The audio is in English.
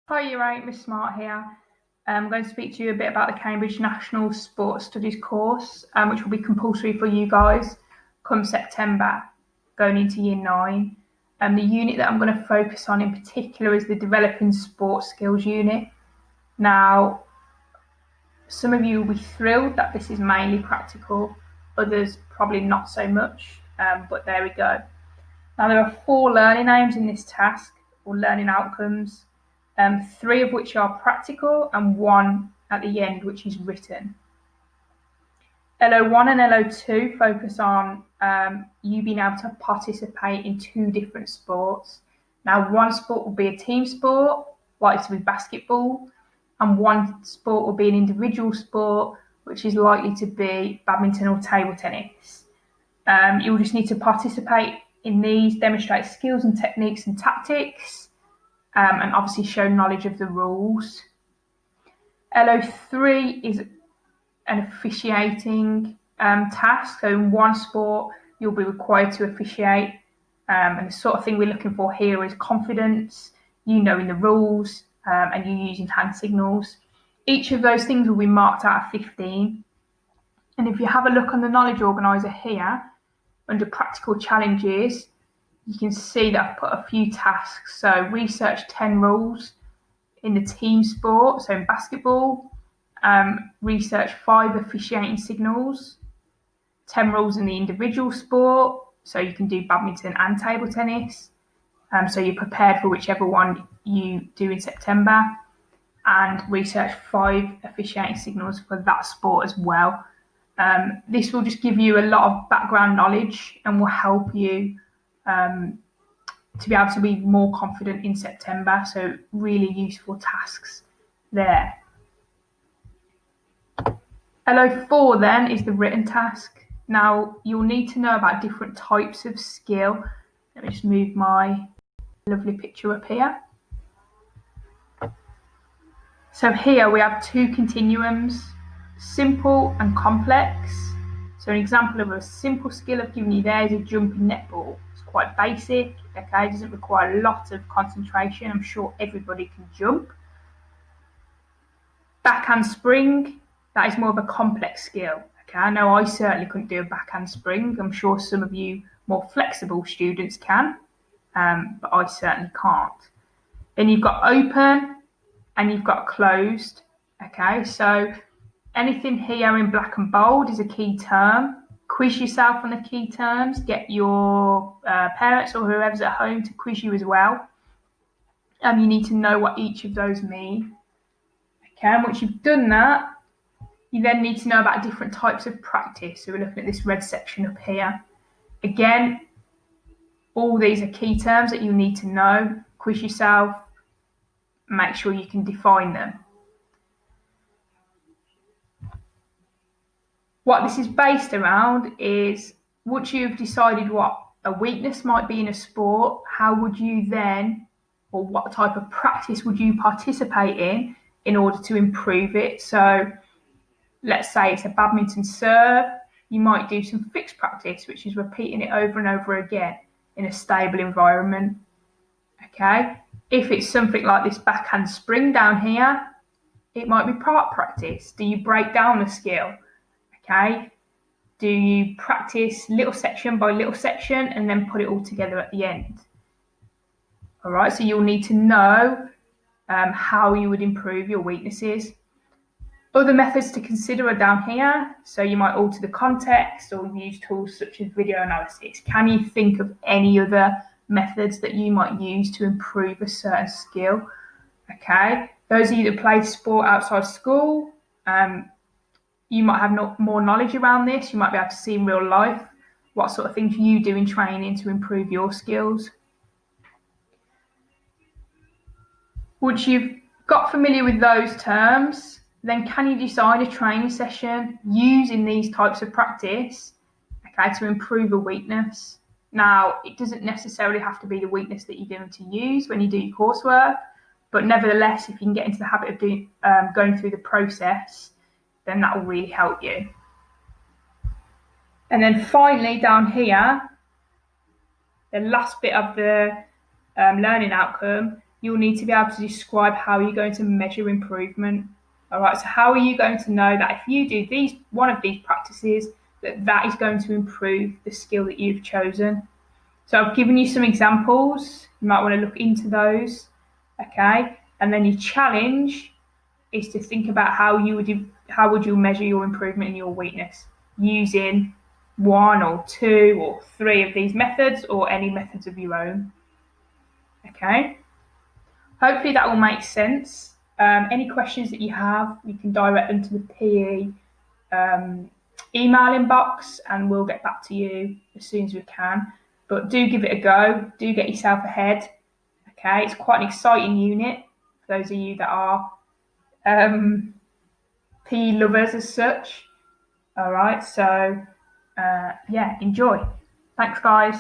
Hi, you're right, Miss Smart here. I'm going to speak to you a bit about the Cambridge National Sports Studies course, which will be compulsory for you guys come September, going into year 9. The unit that I'm going to focus on in particular is the Developing Sports Skills unit. Now, some of you will be thrilled that this is mainly practical, others probably not so much, but there we go. Now, there are 4 learning aims in this task, or learning outcomes, 3 of which are practical and 1 at the end, which is written. LO1 and LO2 focus on you being able to participate in 2 different sports. Now, 1 sport will be a team sport, likely to be basketball, and 1 sport will be an individual sport, which is likely to be badminton or table tennis. You'll just need to participate in these, demonstrate skills and techniques and tactics, and obviously show knowledge of the rules. LO3 is an officiating task. So in 1 sport, you'll be required to officiate. And the sort of thing we're looking for here is confidence, you knowing the rules, and you using hand signals. Each of those things will be marked out of 15. And if you have a look on the knowledge organiser here, under practical challenges, you can see that I've put a few tasks. So research 10 rules in the team sport, so in basketball, research 5 officiating signals, 10 rules in the individual sport, so you can do badminton and table tennis, so you're prepared for whichever one you do in September, and research 5 officiating signals for that sport as well. This will just give you a lot of background knowledge and will help you to be able to be more confident in September. So really useful tasks there. LO4 then is the written task. Now you'll need to know about different types of skill. Let me just move my lovely picture up here. So here we have 2 continuums, simple and complex. So an example of a simple skill I've given you there is a jumping netball. It's quite basic, okay, it doesn't require a lot of concentration. I'm sure everybody can jump. Backhand spring, that is more of a complex skill. Okay, I know I certainly couldn't do a backhand spring. I'm sure some of you more flexible students can, but I certainly can't. Then you've got open and you've got closed. Okay, so anything here in black and bold is a key term. Quiz yourself on the key terms. Get your parents or whoever's at home to quiz you as well. You need to know what each of those mean. Okay, and once you've done that, you then need to know about different types of practice. So we're looking at this red section up here. Again, all these are key terms that you need to know. Quiz yourself, make sure you can define them. What this is based around is, once you've decided what a weakness might be in a sport, how would you then, or what type of practice would you participate in order to improve it? So let's say it's a badminton serve, you might do some fixed practice, which is repeating it over and over again in a stable environment. Okay, if it's something like this backhand spring down here, it might be part practice. Do you break down the skill? Okay, do you practice little section by little section and then put it all together at the end? All right, so you'll need to know how you would improve your weaknesses. Other methods to consider are down here. So you might alter the context or use tools such as video analysis. Can you think of any other methods that you might use to improve a certain skill? Okay, those of you that play sport outside school, you might have more knowledge around this. You might be able to see in real life what sort of things you do in training to improve your skills. Once you've got familiar with those terms, then can you design a training session using these types of practice, okay, to improve a weakness? Now, it doesn't necessarily have to be the weakness that you're going to use when you do your coursework, but nevertheless, if you can get into the habit of going through the process, then that will really help you. And then finally, down here, the last bit of the learning outcome you'll need to be able to describe how you're going to measure improvement. All right, so how are you going to know that if you do one of these practices, that is going to improve the skill that you've chosen? So I've given you some examples. You might want to look into those. Okay, and then your challenge is to think about how would you measure your improvement in your weakness using one or two or three of these methods, or any methods of your own. Okay, hopefully that will make sense. Any questions that you have, you can direct them to the PE email inbox, and we'll get back to you as soon as we can. But do give it a go. Do get yourself ahead. Okay, it's quite an exciting unit for those of you that are PE lovers as such. All right, so yeah, enjoy. Thanks, guys.